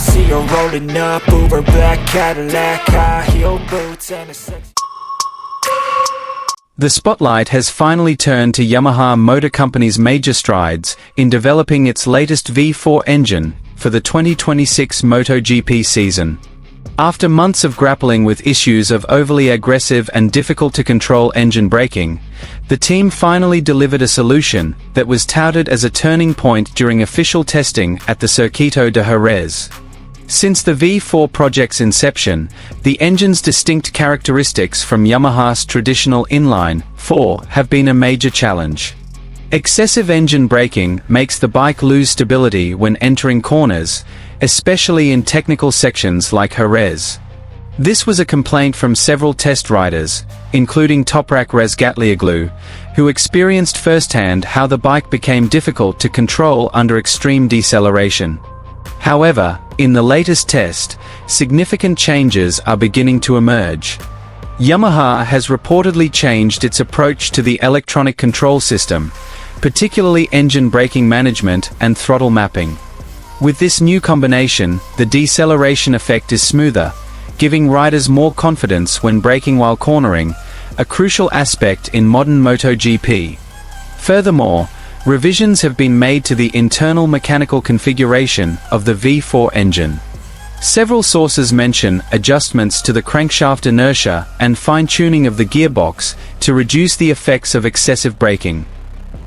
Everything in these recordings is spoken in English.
see her rolling up, Uber black Cadillac, high heel boots and a sex. The spotlight has finally turned to Yamaha Motor Company's major strides in developing its latest V4 engine for the 2026 MotoGP season. After months of grappling with issues of overly aggressive and difficult-to-control engine braking, the team finally delivered a solution that was touted as a turning point during official testing at the Circuito de Jerez. Since the V4 project's inception, the engine's distinct characteristics from Yamaha's traditional inline 4 have been a major challenge. Excessive engine braking makes the bike lose stability when entering corners, especially in technical sections like Jerez. This was a complaint from several test riders, including TOPRAK Razgatlioglu, who experienced firsthand how the bike became difficult to control under extreme deceleration. However, in the latest test, significant changes are beginning to emerge. Yamaha has reportedly changed its approach to the electronic control system, particularly engine braking management and throttle mapping. With this new combination, the deceleration effect is smoother, giving riders more confidence when braking while cornering, a crucial aspect in modern MotoGP. Furthermore, revisions have been made to the internal mechanical configuration of the V4 engine. Several sources mention adjustments to the crankshaft inertia and fine-tuning of the gearbox to reduce the effects of excessive braking.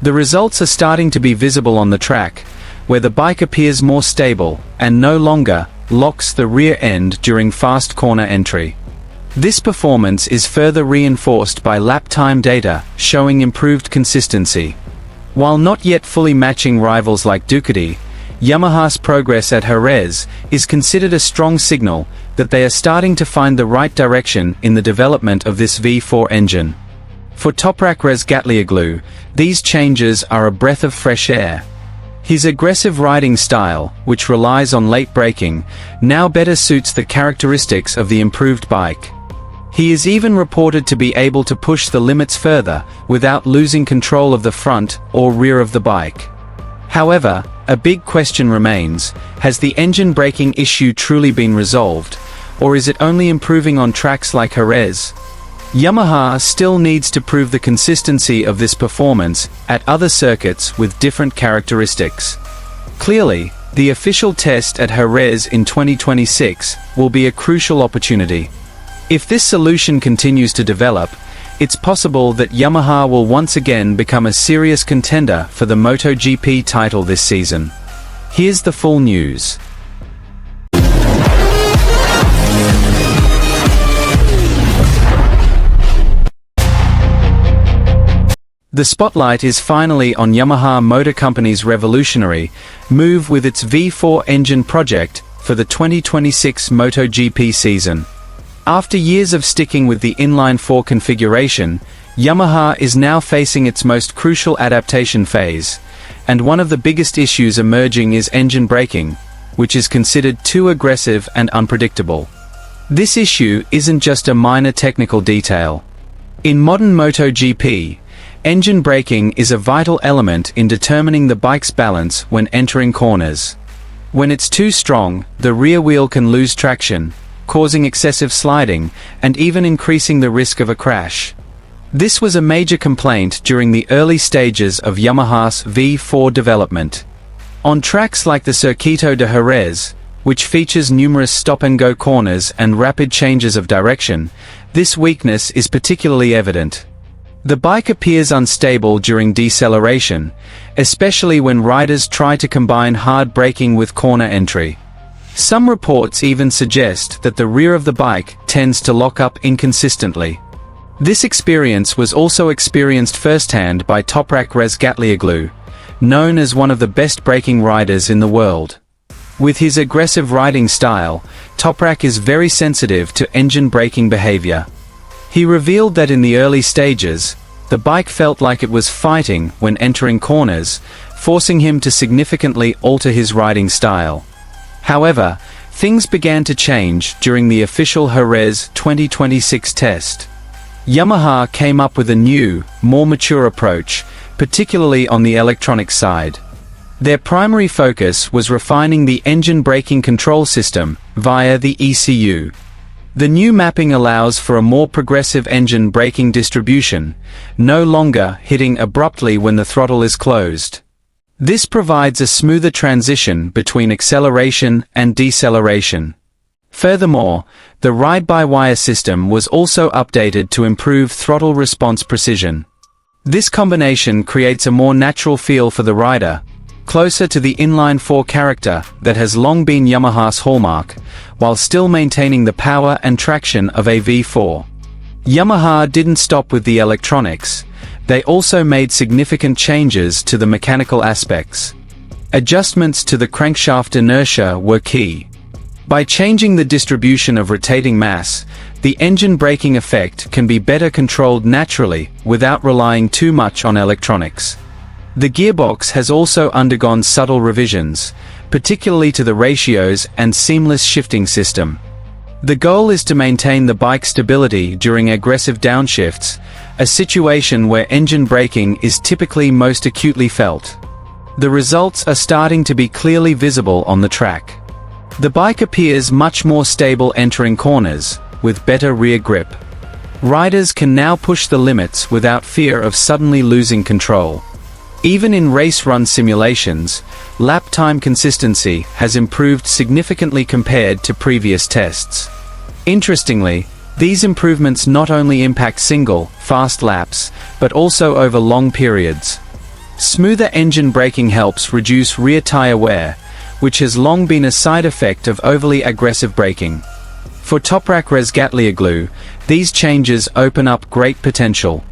The results are starting to be visible on the track, where the bike appears more stable and no longer locks the rear end during fast corner entry. This performance is further reinforced by lap time data showing improved consistency. While not yet fully matching rivals like Ducati, Yamaha's progress at Jerez is considered a strong signal that they are starting to find the right direction in the development of this V4 engine. For TOPRAK Razgatlioglu, these changes are a breath of fresh air. His aggressive riding style, which relies on late braking, now better suits the characteristics of the improved bike. He is even reported to be able to push the limits further without losing control of the front or rear of the bike. However, a big question remains: has the engine braking issue truly been resolved, or is it only improving on tracks like Jerez? Yamaha still needs to prove the consistency of this performance at other circuits with different characteristics. Clearly, the official test at Jerez in 2026 will be a crucial opportunity. If this solution continues to develop, it's possible that Yamaha will once again become a serious contender for the MotoGP title this season. Here's the full news. The spotlight is finally on Yamaha Motor Company's revolutionary move with its V4 engine project for the 2026 MotoGP season. After years of sticking with the inline-4 configuration, Yamaha is now facing its most crucial adaptation phase, and one of the biggest issues emerging is engine braking, which is considered too aggressive and unpredictable. This issue isn't just a minor technical detail. In modern MotoGP, engine braking is a vital element in determining the bike's balance when entering corners. When it's too strong, the rear wheel can lose traction, causing excessive sliding, and even increasing the risk of a crash. This was a major complaint during the early stages of Yamaha's V4 development. On tracks like the Circuito de Jerez, which features numerous stop-and-go corners and rapid changes of direction, this weakness is particularly evident. The bike appears unstable during deceleration, especially when riders try to combine hard braking with corner entry. Some reports even suggest that the rear of the bike tends to lock up inconsistently. This experience was also experienced firsthand by TOPRAK Razgatlioglu, known as one of the best braking riders in the world. With his aggressive riding style, TOPRAK is very sensitive to engine braking behavior. He revealed that in the early stages, the bike felt like it was fighting when entering corners, forcing him to significantly alter his riding style. However, things began to change during the official Jerez 2026 test. Yamaha came up with a new, more mature approach, particularly on the electronic side. Their primary focus was refining the engine braking control system via the ECU. The new mapping allows for a more progressive engine braking distribution, no longer hitting abruptly when the throttle is closed. This provides a smoother transition between acceleration and deceleration. Furthermore, the ride-by-wire system was also updated to improve throttle response precision. This combination creates a more natural feel for the rider, closer to the inline-4 character that has long been Yamaha's hallmark, while still maintaining the power and traction of a V4. Yamaha didn't stop with the electronics. They also made significant changes to the mechanical aspects. Adjustments to the crankshaft inertia were key. By changing the distribution of rotating mass, the engine braking effect can be better controlled naturally without relying too much on electronics. The gearbox has also undergone subtle revisions, particularly to the ratios and seamless shifting system. The goal is to maintain the bike stability during aggressive downshifts, a situation where engine braking is typically most acutely felt. The results are starting to be clearly visible on the track. The bike appears much more stable entering corners, with better rear grip. Riders can now push the limits without fear of suddenly losing control. Even in race-run simulations, lap time consistency has improved significantly compared to previous tests. Interestingly, these improvements not only impact single, fast laps, but also over long periods. Smoother engine braking helps reduce rear tire wear, which has long been a side effect of overly aggressive braking. For TOPRAK Razgatlioglu, these changes open up great potential.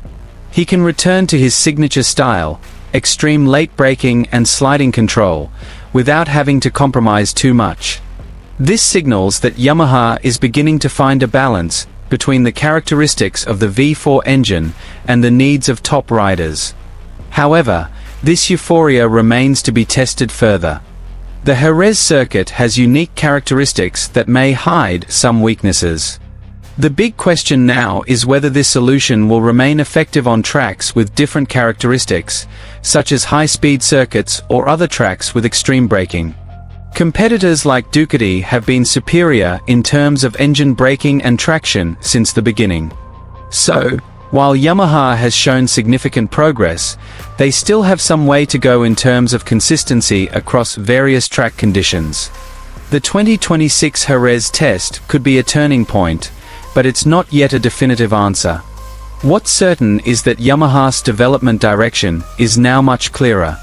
He can return to his signature style, extreme late braking and sliding control, without having to compromise too much. This signals that Yamaha is beginning to find a balance between the characteristics of the V4 engine and the needs of top riders. However, this euphoria remains to be tested further. The Jerez circuit has unique characteristics that may hide some weaknesses. The big question now is whether this solution will remain effective on tracks with different characteristics, such as high-speed circuits or other tracks with extreme braking. Competitors like Ducati have been superior in terms of engine braking and traction since the beginning. So, while Yamaha has shown significant progress, they still have some way to go in terms of consistency across various track conditions. The 2026 Jerez test could be a turning point, but it's not yet a definitive answer. What's certain is that Yamaha's development direction is now much clearer.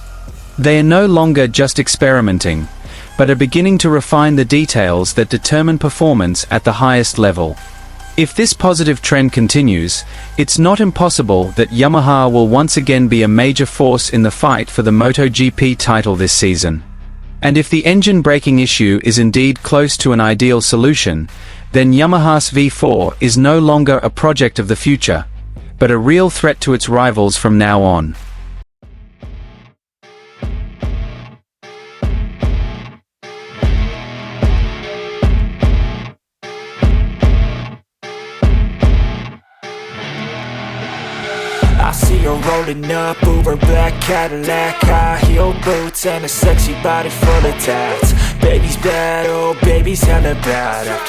They are no longer just experimenting, but are beginning to refine the details that determine performance at the highest level. If this positive trend continues, it's not impossible that Yamaha will once again be a major force in the fight for the MotoGP title this season. And if the engine braking issue is indeed close to an ideal solution, then Yamaha's V4 is no longer a project of the future, but a real threat to its rivals from now on. I see her rolling up, Uber black Cadillac, high heel boots and a sexy body full of tats. Baby's bad, oh baby's hella bad.